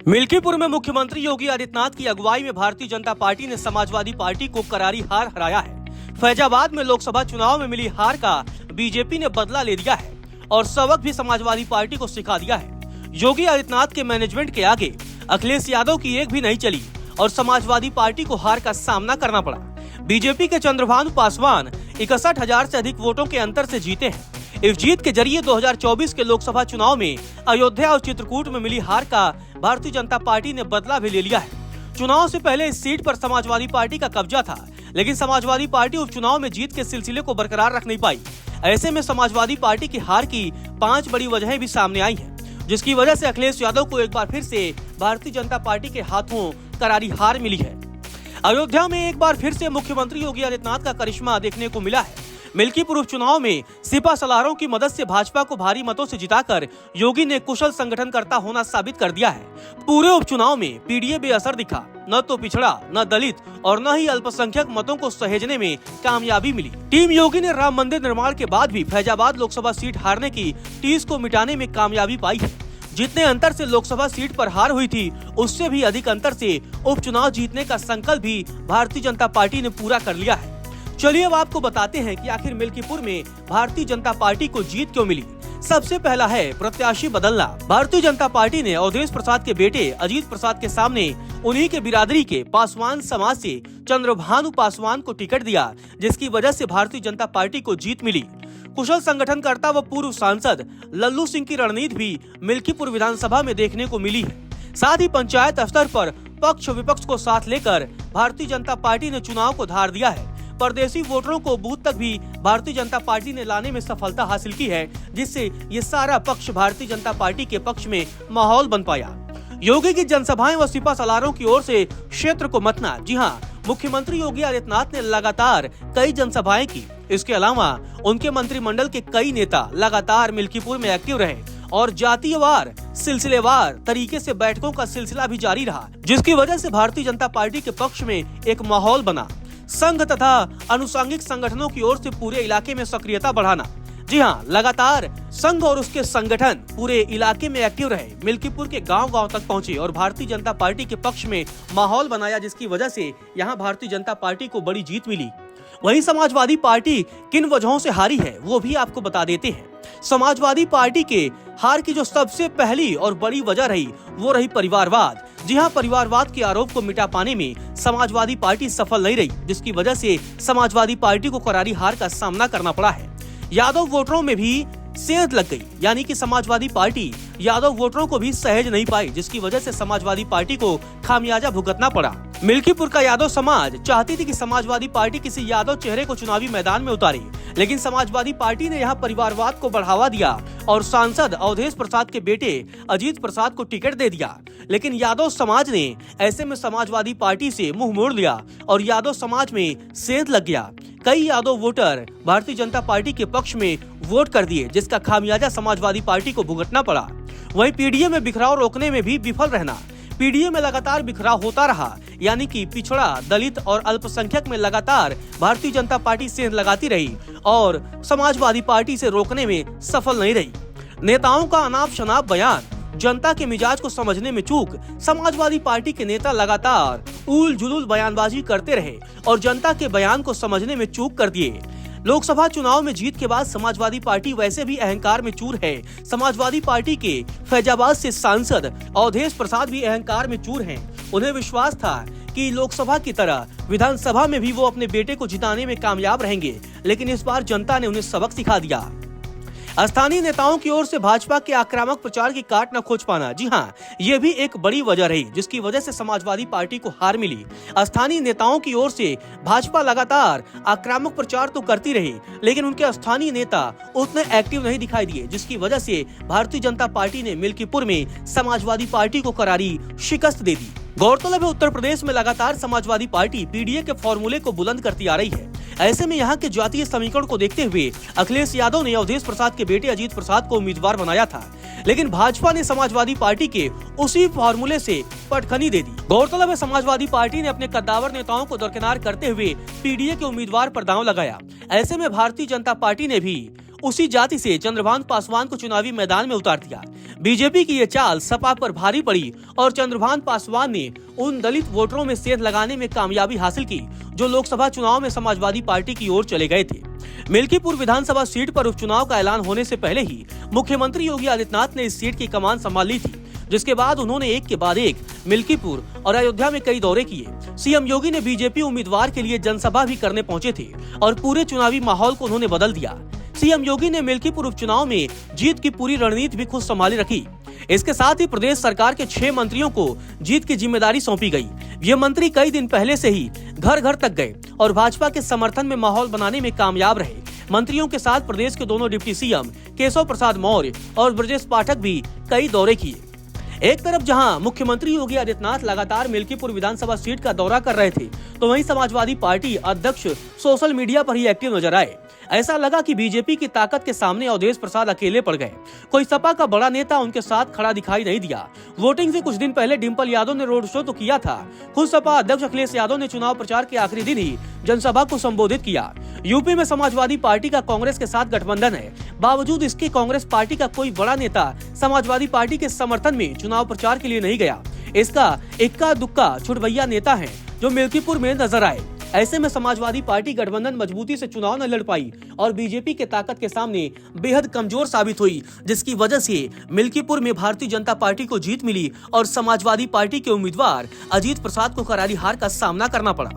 मिल्कीपुर में मुख्यमंत्री योगी आदित्यनाथ की अगुवाई में भारतीय जनता पार्टी ने समाजवादी पार्टी को करारी हार हराया है। फैजाबाद में लोकसभा चुनाव में मिली हार का बीजेपी ने बदला ले लिया है और सबक भी समाजवादी पार्टी को सिखा दिया है। योगी आदित्यनाथ के मैनेजमेंट के आगे अखिलेश यादव की एक भी नहीं चली और समाजवादी पार्टी को हार का सामना करना पड़ा। बीजेपी के चंद्रभानु पासवान 61,000 से अधिक वोटों के अंतर से जीते हैं। इस जीत के जरिए 2024 के लोकसभा चुनाव में अयोध्या और चित्रकूट में मिली हार का भारतीय जनता पार्टी ने बदला भी ले लिया है। चुनाव से पहले इस सीट पर समाजवादी पार्टी का कब्जा था, लेकिन समाजवादी पार्टी उपचुनाव में जीत के सिलसिले को बरकरार रख नहीं पाई। ऐसे में समाजवादी पार्टी की हार की 5 बड़ी वजहें भी सामने आई हैं, जिसकी वजह से अखिलेश यादव को एक बार फिर से भारतीय जनता पार्टी के हाथों करारी हार मिली है। अयोध्या में एक बार फिर से मुख्यमंत्री योगी आदित्यनाथ का करिश्मा देखने को मिला है। मिल्कीपुर उपचुनाव में सिपा सलारों की मदद से भाजपा को भारी मतों से जिताकर योगी ने कुशल संगठनकर्ता होना साबित कर दिया है। पूरे उपचुनाव में पीडीए बेअसर दिखा, न तो पिछड़ा, न दलित और न ही अल्पसंख्यक मतों को सहेजने में कामयाबी मिली। टीम योगी ने राम मंदिर निर्माण के बाद भी फैजाबाद लोकसभा सीट हारने की टीस को मिटाने में कामयाबी पाई है। जितने अंतर से लोकसभा सीट पर हार हुई थी, उससे भी अधिक अंतर से उपचुनाव जीतने का संकल्प भी भारतीय जनता पार्टी ने पूरा कर लिया है। चलिए अब आपको बताते हैं कि आखिर मिल्कीपुर में भारतीय जनता पार्टी को जीत क्यों मिली। सबसे पहला है प्रत्याशी बदलना। भारतीय जनता पार्टी ने अवधेश प्रसाद के बेटे अजीत प्रसाद के सामने उन्हीं के बिरादरी के पासवान समाज से चंद्रभानु पासवान को टिकट दिया, जिसकी वजह से भारतीय जनता पार्टी को जीत मिली। कुशल संगठनकर्ता व पूर्व सांसद लल्लू सिंह की रणनीति भी मिल्कीपुर विधानसभा में देखने को मिली है। साथ ही पंचायत स्तर पर पक्ष विपक्ष को साथ लेकर भारतीय जनता पार्टी ने चुनाव को धार दिया है। परदेशी वोटरों को बूथ तक भी भारतीय जनता पार्टी ने लाने में सफलता हासिल की है, जिससे ये सारा पक्ष भारतीय जनता पार्टी के पक्ष में माहौल बन पाया। योगी की जनसभाएं व सिपा सलारों की ओर से क्षेत्र को मतना। जी हां, मुख्यमंत्री योगी आदित्यनाथ ने लगातार कई जनसभाएं की। इसके अलावा उनके मंत्रिमंडल के कई नेता लगातार मिल्कीपुर में एक्टिव रहे और जातीयवार सिलसिलेवार तरीके से बैठकों का सिलसिला भी जारी रहा, जिसकी वजह से भारतीय जनता पार्टी के पक्ष में एक माहौल बना। संघ तथा अनुसांगिक संगठनों की ओर से पूरे इलाके में सक्रियता बढ़ाना। जी हां, लगातार संघ और उसके संगठन पूरे इलाके में एक्टिव रहे, मिल्कीपुर के गांव-गांव तक पहुंचे और भारतीय जनता पार्टी के पक्ष में माहौल बनाया, जिसकी वजह से यहां भारतीय जनता पार्टी को बड़ी जीत मिली। वहीं समाजवादी पार्टी किन वजहों से हारी है वो भी आपको बता देते हैं। समाजवादी पार्टी के हार की जो सबसे पहली और बड़ी वजह रही वो रही परिवारवाद। जी हां, परिवारवाद के आरोप को मिटा पाने में समाजवादी पार्टी सफल नहीं रही, जिसकी वजह से समाजवादी पार्टी को करारी हार का सामना करना पड़ा है। यादव वोटरों में भी सेंध लग गई, यानी कि समाजवादी पार्टी यादव वोटरों को भी सहेज नहीं पाई, जिसकी वजह से समाजवादी पार्टी को खामियाजा भुगतना पड़ा। मिल्कीपुर का यादव समाज चाहती थी कि समाजवादी पार्टी किसी यादव चेहरे को चुनावी मैदान में उतारे, लेकिन समाजवादी पार्टी ने यहां परिवारवाद को बढ़ावा दिया और सांसद अवधेश प्रसाद के बेटे अजीत प्रसाद को टिकट दे दिया। लेकिन यादव समाज ने ऐसे में समाजवादी पार्टी से मुंह मोड़ लिया और यादव समाज में सेंध लग गया। कई यादव वोटर भारतीय जनता पार्टी के पक्ष में वोट कर दिए, जिसका खामियाजा समाजवादी पार्टी को भुगतना पड़ा। वहीं पीडीए में बिखराव रोकने में भी विफल रहना। पीडीए में लगातार बिखराव होता रहा, यानी कि पिछड़ा, दलित और अल्पसंख्यक में लगातार भारतीय जनता पार्टी सेंध लगाती रही और समाजवादी पार्टी से रोकने में सफल नहीं रही। नेताओं का अनाप शनाप बयान, जनता के मिजाज को समझने में चूक। समाजवादी पार्टी के नेता लगातार उल जुलूल बयानबाजी करते रहे और जनता के बयान को समझने में चूक कर दिए। लोकसभा चुनाव में जीत के बाद समाजवादी पार्टी वैसे भी अहंकार में चूर है। समाजवादी पार्टी के फैजाबाद से सांसद अवधेश प्रसाद भी अहंकार में चूर हैं। उन्हें विश्वास था कि लोकसभा की तरह विधानसभा में भी वो अपने बेटे को जिताने में कामयाब रहेंगे, लेकिन इस बार जनता ने उन्हें सबक सिखा दिया। स्थानीय नेताओं की ओर से भाजपा के आक्रामक प्रचार की काट न खोज पाना। जी हां, ये भी एक बड़ी वजह रही, जिसकी वजह से समाजवादी पार्टी को हार मिली। स्थानीय नेताओं की ओर से भाजपा लगातार आक्रामक प्रचार तो करती रही, लेकिन उनके स्थानीय नेता उतने एक्टिव नहीं दिखाई दिए, जिसकी वजह से भारतीय जनता पार्टी ने मिल्कीपुर में समाजवादी पार्टी को करारी शिकस्त दे दी। गौरतलब है, उत्तर प्रदेश में लगातार समाजवादी पार्टी पीडीए के फॉर्मूले को बुलंद करती आ रही है। ऐसे में यहाँ के जातीय समीकरण को देखते हुए अखिलेश यादव ने अवधेश प्रसाद के बेटे अजीत प्रसाद को उम्मीदवार बनाया था, लेकिन भाजपा ने समाजवादी पार्टी के उसी फॉर्मूले से पटखनी दे दी। गौरतलब है, समाजवादी पार्टी ने अपने कद्दावर नेताओं को दरकिनार करते हुए पीडीए के उम्मीदवार पर दांव लगाया। ऐसे में भारतीय जनता पार्टी ने भी उसी जाति से चंद्रभानु पासवान को चुनावी मैदान में उतार दिया। बीजेपी की ये चाल सपा पर भारी पड़ी और चंद्रभान पासवान ने उन दलित वोटरों में सेंध लगाने में कामयाबी हासिल की जो लोकसभा चुनाव में समाजवादी पार्टी की ओर चले गए थे। मिल्कीपुर विधानसभा सीट पर उपचुनाव का ऐलान होने से पहले ही मुख्यमंत्री योगी आदित्यनाथ ने इस सीट की कमान संभाल ली थी, जिसके बाद उन्होंने एक के बाद एक मिल्कीपुर और अयोध्या में कई दौरे किए। सीएम योगी ने बीजेपी उम्मीदवार के लिए जनसभा भी करने पहुंचे थे और पूरे चुनावी माहौल को उन्होंने बदल दिया। सीएम योगी ने मिल्कीपुर उपचुनाव में जीत की पूरी रणनीति भी खुद संभाली रखी। इसके साथ ही प्रदेश सरकार के 6 मंत्रियों को जीत की जिम्मेदारी सौंपी गई। ये मंत्री कई दिन पहले से ही घर घर तक गए और भाजपा के समर्थन में माहौल बनाने में कामयाब रहे। मंत्रियों के साथ प्रदेश के दोनों डिप्टी सीएम केशव प्रसाद मौर्य और ब्रजेश पाठक भी कई दौरे किए। एक तरफ जहां मुख्यमंत्री योगी आदित्यनाथ लगातार मिल्कीपुर विधानसभा सीट का दौरा कर रहे थे, तो वहीं समाजवादी पार्टी अध्यक्ष सोशल मीडिया पर ही एक्टिव नजर आए। ऐसा लगा कि बीजेपी की ताकत के सामने अवधेश प्रसाद अकेले पड़ गए। कोई सपा का बड़ा नेता उनके साथ खड़ा दिखाई नहीं दिया। वोटिंग से कुछ दिन पहले डिम्पल यादव ने रोड शो तो किया था। खुद सपा अध्यक्ष अखिलेश यादव ने चुनाव प्रचार के आखिरी दिन ही जनसभा को संबोधित किया। यूपी में समाजवादी पार्टी का कांग्रेस के साथ गठबंधन है, बावजूद इसके कांग्रेस पार्टी का कोई बड़ा नेता समाजवादी पार्टी के समर्थन में चुनाव प्रचार के लिए नहीं गया। इसका इक्का दुक्का छुटभैया नेता है जो मिल्कीपुर में नजर आए। ऐसे में समाजवादी पार्टी गठबंधन मजबूती से चुनाव न लड़ पाई और बीजेपी के ताकत के सामने बेहद कमजोर साबित हुई, जिसकी वजह से मिल्कीपुर में भारतीय जनता पार्टी को जीत मिली और समाजवादी पार्टी के उम्मीदवार अजीत प्रसाद को करारी हार का सामना करना पड़ा।